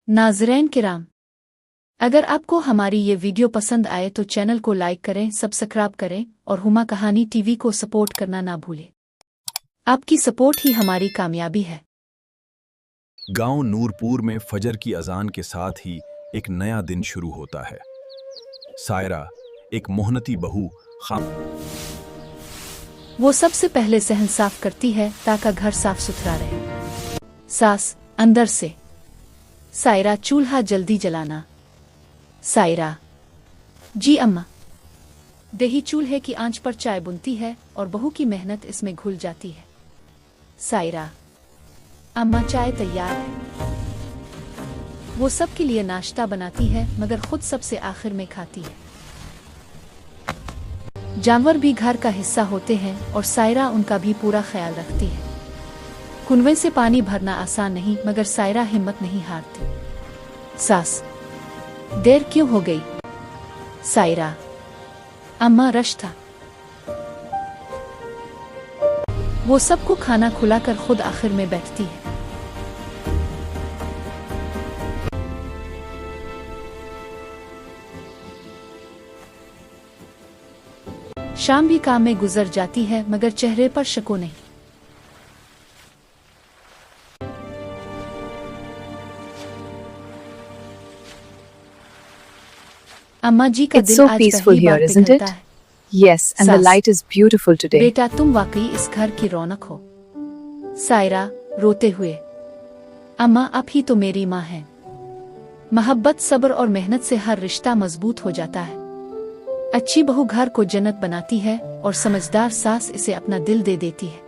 नाज़रीन किराम, अगर आपको हमारी ये वीडियो पसंद आए तो चैनल को लाइक करें, सब्सक्राइब करें और हुमा कहानी टीवी को सपोर्ट करना ना भूलें। आपकी सपोर्ट ही हमारी कामयाबी है। गांव नूरपुर में फजर की अजान के साथ ही एक नया दिन शुरू होता है। सायरा, एक मोहनती बहू, वो सबसे पहले सहन साफ करती है ताकि घर साफ सुथरा रहे। सास अंदर से, सायरा चूल्हा जल्दी जलाना। सायरा, जी अम्मा। देही चूल्हे की आंच पर चाय बुनती है और बहू की मेहनत इसमें घुल जाती है। सायरा, अम्मा चाय तैयार है। वो सबके लिए नाश्ता बनाती है मगर खुद सबसे आखिर में खाती है। जानवर भी घर का हिस्सा होते हैं और सायरा उनका भी पूरा ख्याल रखती है। कुनवे से पानी भरना आसान नहीं मगर सायरा हिम्मत नहीं हारती। सास, देर क्यों हो गई? सायरा, अम्मा रश था। वो सबको खाना खुलाकर खुद आखिर में बैठती है। शाम भी काम में गुजर जाती है मगर चेहरे पर शको नहीं। अम्मा जी का It's दिल so आज peaceful पहली here, बार isn't पिघलता it? है। Yes, and the सास, light is beautiful today. बेटा तुम वाकई इस घर की रौनक हो। सायरा रोते हुए, अम्मा आप ही तो मेरी माँ हैं। मोहब्बत, सब्र और मेहनत से हर रिश्ता मजबूत हो जाता है। अच्छी बहू घर को जन्नत बनाती है और समझदार सास इसे अपना दिल दे देती है।